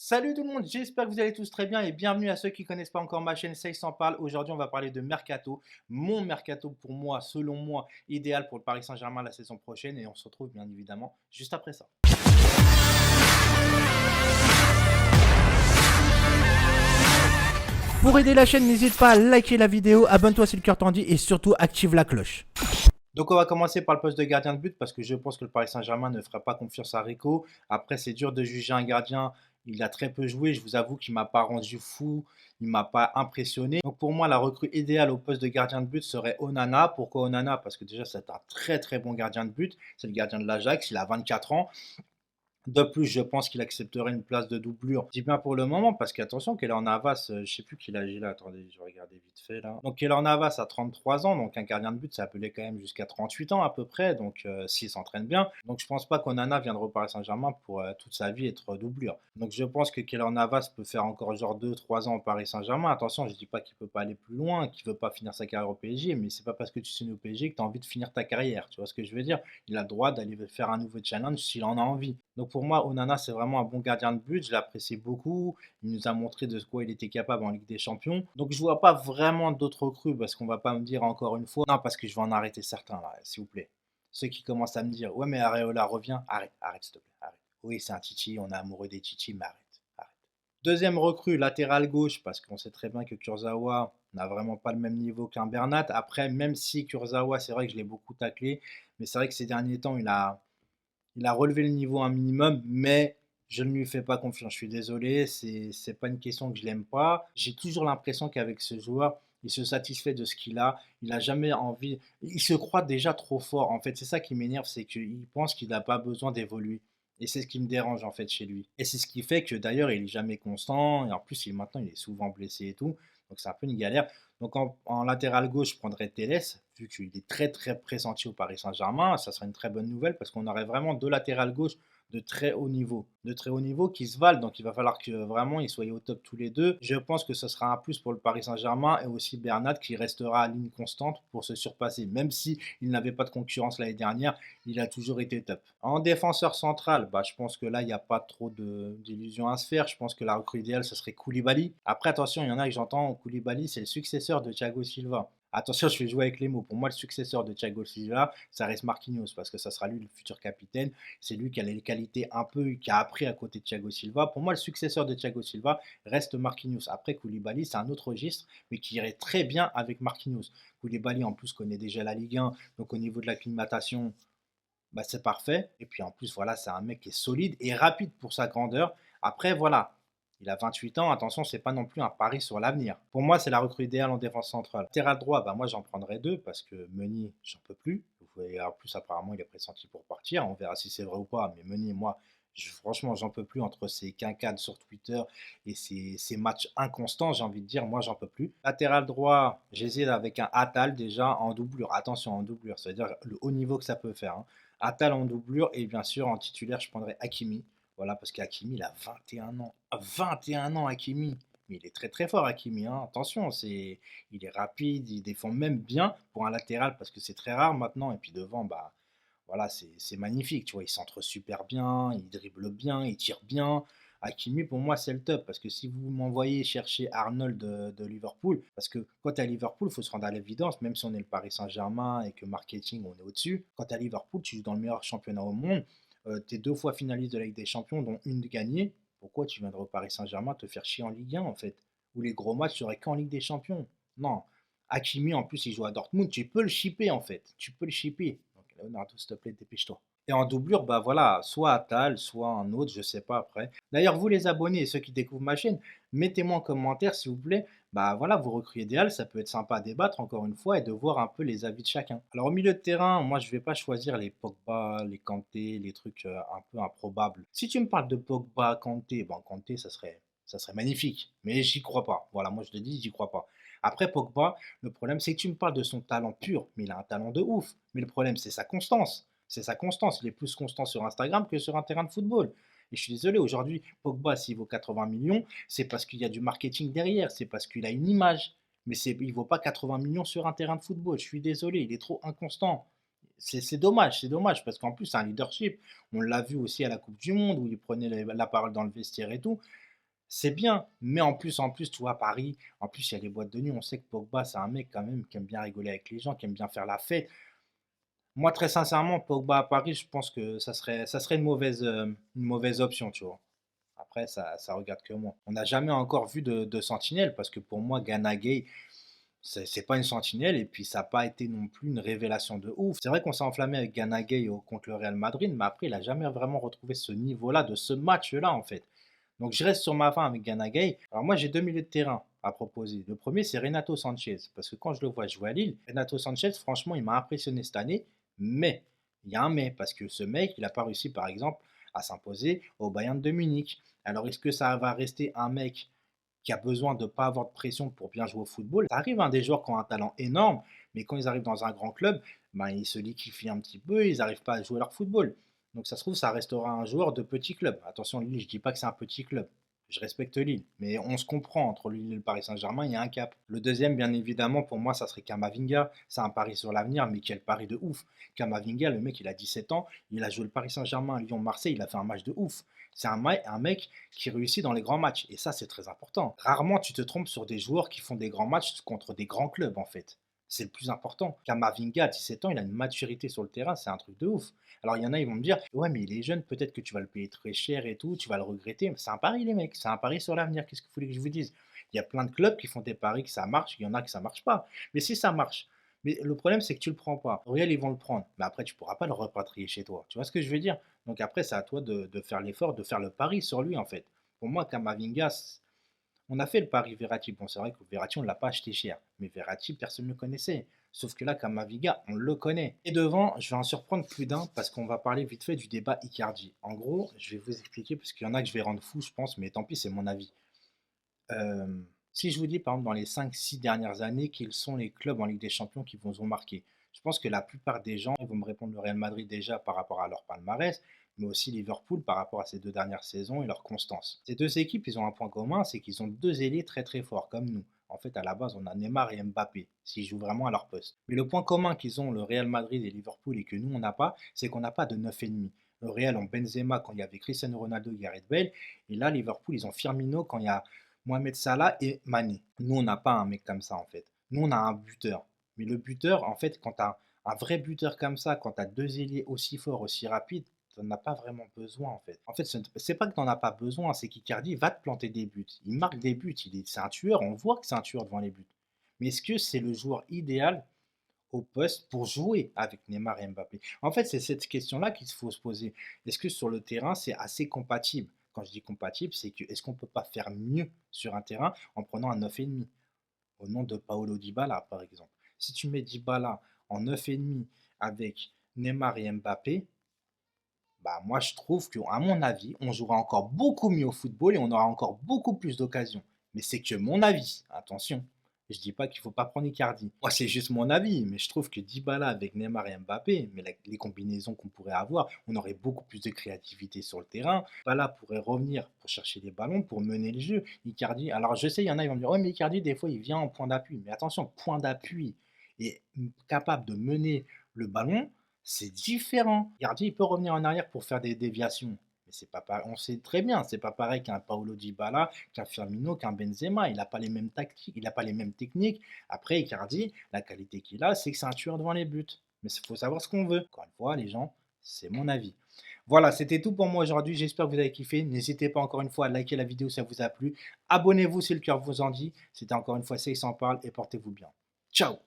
Salut tout le monde, j'espère que vous allez tous très bien et bienvenue à ceux qui ne connaissent pas encore ma chaîne Ça s'en parle. Aujourd'hui, on va parler de Mercato, mon Mercato pour moi, selon moi, idéal pour le Paris Saint-Germain la saison prochaine et on se retrouve bien évidemment juste après ça. Pour aider la chaîne, n'hésite pas à liker la vidéo, abonne-toi si le cœur t'en dit et surtout active la cloche. Donc on va commencer par le poste de gardien de but parce que je pense que le Paris Saint-Germain ne fera pas confiance à Rico. Après, c'est dur de juger un gardien. Il a très peu joué. Je vous avoue qu'il ne m'a pas rendu fou. Il ne m'a pas impressionné. Donc pour moi, la recrue idéale au poste de gardien de but serait Onana. Pourquoi Onana? Parce que déjà, c'est un très très bon gardien de but. C'est le gardien de l'Ajax. Il a 24 ans. De plus, je pense qu'il accepterait une place de doublure. Je dis bien pour le moment, parce qu'attention, Keylor Navas, je ne sais plus qui l'âge il a. Attendez, je vais regarder vite fait là. Donc Keylor Navas a 33 ans, donc un gardien de but, ça peut aller quand même jusqu'à 38 ans à peu près, donc s'il s'entraîne bien. Donc je pense pas qu'Onana viendra au Paris Saint-Germain pour toute sa vie être doublure. Donc je pense que Keylor Navas peut faire encore genre 2 3 ans au Paris Saint-Germain. Attention, je dis pas qu'il peut pas aller plus loin, qu'il veut pas finir sa carrière au PSG, mais c'est pas parce que tu signes au PSG que tu as envie de finir ta carrière. Tu vois ce que je veux dire? Il a le droit d'aller faire un nouveau challenge s'il en a envie. Donc pour moi, Onana, c'est vraiment un bon gardien de but. Je l'apprécie beaucoup. Il nous a montré de quoi il était capable en Ligue des Champions. Donc je ne vois pas vraiment d'autres recrues parce qu'on ne va pas me dire encore une fois. Non, parce que je vais en arrêter certains là, s'il vous plaît. Ceux qui commencent à me dire, ouais, mais Areola revient. Arrête, arrête, s'il te plaît. Arrête. Oui, c'est un Titi. On est amoureux des Titi, mais arrête. Arrête. Deuxième recrue, latéral gauche, parce qu'on sait très bien que Kurzawa n'a vraiment pas le même niveau qu'un Bernat. Après, même si Kurzawa, c'est vrai que je l'ai beaucoup taclé, mais c'est vrai que ces derniers temps, il a relevé le niveau un minimum, mais je ne lui fais pas confiance. Je suis désolé, c'est pas une question que je l'aime pas. J'ai toujours l'impression qu'avec ce joueur, il se satisfait de ce qu'il a. Il n'a jamais envie. Il se croit déjà trop fort. En fait, c'est ça qui m'énerve, c'est qu'il pense qu'il n'a pas besoin d'évoluer. Et c'est ce qui me dérange en fait chez lui. Et c'est ce qui fait que d'ailleurs, il est jamais constant. Et en plus, maintenant, il est souvent blessé et tout. Donc c'est un peu une galère. Donc en latéral gauche, je prendrais Telles, vu qu'il est très très pressenti au Paris Saint-Germain. Ça serait une très bonne nouvelle parce qu'on aurait vraiment deux latérales gauche de très haut niveau. De très haut niveau qui se valent. Donc il va falloir que vraiment ils soient au top tous les deux. Je pense que ce sera un plus pour le Paris Saint-Germain et aussi Bernat qui restera à ligne constante pour se surpasser. Même si il n'avait pas de concurrence l'année dernière, il a toujours été top. En défenseur central, je pense que là, il n'y a pas trop d'illusions à se faire. Je pense que la recrue idéale, ce serait Koulibaly. Après, attention, il y en a que j'entends, Koulibaly, c'est le successeur de Thiago Silva. Attention, je vais jouer avec les mots. Pour moi, le successeur de Thiago Silva, ça reste Marquinhos, parce que ça sera lui le futur capitaine. C'est lui qui a les qualités un peu, qui a appris à côté de Thiago Silva. Pour moi, le successeur de Thiago Silva reste Marquinhos. Après, Koulibaly, c'est un autre registre, mais qui irait très bien avec Marquinhos. Koulibaly, en plus, connaît déjà la Ligue 1, donc au niveau de l'acclimatation, c'est parfait. Et puis en plus, voilà, c'est un mec qui est solide et rapide pour sa grandeur. Après, voilà, il a 28 ans. Attention, c'est pas non plus un pari sur l'avenir. Pour moi, c'est la recrue idéale en défense centrale. Latéral droit, moi j'en prendrais deux parce que Meunier, j'en peux plus. Vous voyez, en plus, apparemment, il est pressenti pour partir. On verra si c'est vrai ou pas. Mais Meunier, moi, franchement, j'en peux plus entre ces quinquades sur Twitter et ces matchs inconstants, j'ai envie de dire, moi, j'en peux plus. Latéral droit, j'hésite avec un Atal déjà en doublure. Attention, en doublure, ça veut dire le haut niveau que ça peut faire, hein. Atal en doublure et bien sûr en titulaire, je prendrais Hakimi. Voilà, parce qu'Hakimi, il a 21 ans. 21 ans, Hakimi. Mais il est très très fort, Hakimi, hein. Attention, il est rapide, il défend même bien pour un latéral parce que c'est très rare maintenant. Et puis devant, voilà, c'est magnifique. Tu vois, il centre super bien, il dribble bien, il tire bien. Hakimi, pour moi, c'est le top. Parce que si vous m'envoyez chercher Arnold de Liverpool, parce que quand tu es à Liverpool, il faut se rendre à l'évidence, même si on est le Paris Saint-Germain et que marketing, on est au-dessus. Quand tu es à Liverpool, tu joues dans le meilleur championnat au monde. Tu es 2 fois finaliste de la Ligue des Champions, dont une de gagnée. Pourquoi tu viendrais au Paris Saint-Germain te faire chier en Ligue 1, en fait? Où les gros matchs seraient qu'en Ligue des Champions. Non. Hakimi, en plus, il joue à Dortmund. Tu peux le shipper, en fait. Tu peux le shipper. Donc, Leonardo, s'il te plaît, dépêche-toi. Et en doublure, voilà, soit Atal, soit un autre, je sais pas après. D'ailleurs, vous les abonnés et ceux qui découvrent ma chaîne, mettez-moi en commentaire, s'il vous plaît, voilà, vos recrues idéales, ça peut être sympa à débattre encore une fois et de voir un peu les avis de chacun. Alors au milieu de terrain, moi je vais pas choisir les Pogba, les Kanté, les trucs un peu improbables. Si tu me parles de Pogba, Kanté, Kanté ça serait magnifique, mais j'y crois pas. Voilà, moi je te dis, j'y crois pas. Après Pogba, le problème c'est que tu me parles de son talent pur, mais il a un talent de ouf. Mais le problème c'est sa constance. C'est sa constance. Il est plus constant sur Instagram que sur un terrain de football. Et je suis désolé, aujourd'hui, Pogba, s'il vaut 80 millions, c'est parce qu'il y a du marketing derrière, c'est parce qu'il a une image. Mais il ne vaut pas 80 millions sur un terrain de football. Je suis désolé, il est trop inconstant. C'est dommage, parce qu'en plus, c'est un leadership. On l'a vu aussi à la Coupe du Monde, où il prenait la parole dans le vestiaire et tout. c'est bien. Mais en plus, tu vois, à Paris, en plus, il y a les boîtes de nuit. On sait que Pogba, c'est un mec quand même qui aime bien rigoler avec les gens, qui aime bien faire la fête. Moi, très sincèrement, Pogba à Paris, je pense que ça serait une mauvaise option, tu vois. Après, ça regarde que moi. On n'a jamais encore vu de sentinelle parce que pour moi, Gana Gueye, c'est pas une sentinelle et puis ça n'a pas été non plus une révélation de ouf. C'est vrai qu'on s'est enflammé avec Gana Gueye contre le Real Madrid, mais après, il n'a jamais vraiment retrouvé ce niveau-là, de ce match-là, en fait. Donc, je reste sur ma fin avec Gana Gueye. Alors, moi, j'ai deux milieux de terrain à proposer. Le premier, c'est Renato Sanchez. Parce que quand je le vois jouer à Lille, Renato Sanchez, franchement, il m'a impressionné cette année. Mais, il y a un mais, parce que ce mec, il n'a pas réussi, par exemple, à s'imposer au Bayern de Munich. Alors, est-ce que ça va rester un mec qui a besoin de ne pas avoir de pression pour bien jouer au football? Ça arrive, hein, des joueurs qui ont un talent énorme, mais quand ils arrivent dans un grand club, ben, ils se liquéfient un petit peu, ils n'arrivent pas à jouer leur football. Donc ça se trouve, ça restera un joueur de petit club. Attention, Lille, je ne dis pas que c'est un petit club. Je respecte Lille, mais on se comprend entre Lille et le Paris Saint-Germain, il y a un cap. Le deuxième, bien évidemment, pour moi, ça serait Kamavinga. C'est un pari sur l'avenir, mais quel pari de ouf. Kamavinga, le mec, il a 17 ans, il a joué le Paris Saint-Germain, Lyon, Marseille, il a fait un match de ouf. C'est un mec qui réussit dans les grands matchs, et ça, c'est très important. Rarement, tu te trompes sur des joueurs qui font des grands matchs contre des grands clubs, en fait. C'est le plus important. Kamavinga, à 17 ans, il a une maturité sur le terrain, c'est un truc de ouf. Alors, il y en a, ils vont me dire, ouais, mais il est jeune, peut-être que tu vas le payer très cher et tout, tu vas le regretter. Mais c'est un pari, les mecs, c'est un pari sur l'avenir. Qu'est-ce que vous voulez que je vous dise? Il y a plein de clubs qui font des paris que ça marche, il y en a que ça marche pas. Mais si ça marche, mais le problème, c'est que tu le prends pas. Au Real, ils vont le prendre. Mais après, tu pourras pas le repatrier chez toi. Tu vois ce que je veux dire? Donc après, c'est à toi de faire l'effort, de faire le pari sur lui, en fait. Pour moi, Kamavinga, on a fait le pari Verratti. Bon, c'est vrai que Verratti, on ne l'a pas acheté cher. Mais Verratti, personne ne le connaissait. Sauf que là, Kamavinga, on le connaît. Et devant, je vais en surprendre plus d'un parce qu'on va parler vite fait du débat Icardi. En gros, je vais vous expliquer parce qu'il y en a que je vais rendre fou, je pense, mais tant pis, c'est mon avis. Euh, Si je vous dis, par exemple, dans les 5, 6 dernières années, quels sont les clubs en Ligue des Champions qui vous ont marqué? Je pense que la plupart des gens ils vont me répondre le Real Madrid déjà par rapport à leur palmarès, mais aussi Liverpool par rapport à ces 2 dernières saisons et leur constance. Ces deux équipes, ils ont un point commun, c'est qu'ils ont deux ailiers très très forts, comme nous. En fait, à la base, on a Neymar et Mbappé, s'ils jouent vraiment à leur poste. Mais le point commun qu'ils ont, le Real Madrid et Liverpool, et que nous, on n'a pas, c'est qu'on n'a pas de 9,5. Le Real ont Benzema quand il y avait Cristiano Ronaldo et Gareth Bale, et là, Liverpool, ils ont Firmino quand il y a Mohamed Salah et Mané. Nous, on n'a pas un mec comme ça, en fait. Nous, on a un buteur. Mais le buteur, en fait, quand tu as un vrai buteur comme ça, quand tu as deux ailiers aussi forts, aussi rapides, tu n'en as pas vraiment besoin, en fait. En fait, c'est pas que tu n'en as pas besoin, c'est qu'Icardi va te planter des buts. Il marque des buts, c'est un tueur, on voit que c'est un tueur devant les buts. Mais est-ce que c'est le joueur idéal au poste pour jouer avec Neymar et Mbappé? En fait, c'est cette question-là qu'il faut se poser. Est-ce que sur le terrain, c'est assez compatible? Quand je dis compatible, c'est que est-ce qu'on ne peut pas faire mieux sur un terrain en prenant un 9,5 au nom de Paolo Dybala, par exemple? Si tu mets Dybala en 9,5 avec Neymar et Mbappé, bah moi je trouve qu'à mon avis, on jouera encore beaucoup mieux au football et on aura encore beaucoup plus d'occasions. Mais c'est que mon avis, attention. Je dis pas qu'il faut pas prendre Icardi. Moi, c'est juste mon avis, mais je trouve que Dybala avec Neymar et Mbappé, mais les combinaisons qu'on pourrait avoir, on aurait beaucoup plus de créativité sur le terrain. Dybala pourrait revenir pour chercher les ballons, pour mener le jeu. Icardi, alors je sais, il y en a, ils vont me dire, ouais, mais Icardi, des fois, il vient en point d'appui. Mais attention, point d'appui et capable de mener le ballon, c'est différent. Icardi, il peut revenir en arrière pour faire des déviations. Mais c'est pas on sait très bien, c'est pas pareil qu'un Paulo Dybala, qu'un Firmino, qu'un Benzema. Il n'a pas les mêmes tactiques, il n'a pas les mêmes techniques. Après, Icardi, la qualité qu'il a, c'est que c'est un tueur devant les buts. Mais il faut savoir ce qu'on veut. Encore une fois, les gens, c'est mon avis. Voilà, c'était tout pour moi aujourd'hui. J'espère que vous avez kiffé. N'hésitez pas encore une fois à liker la vidéo si ça vous a plu. Abonnez-vous si le cœur vous en dit. C'était encore une fois C'est s'en parle et portez-vous bien. Ciao.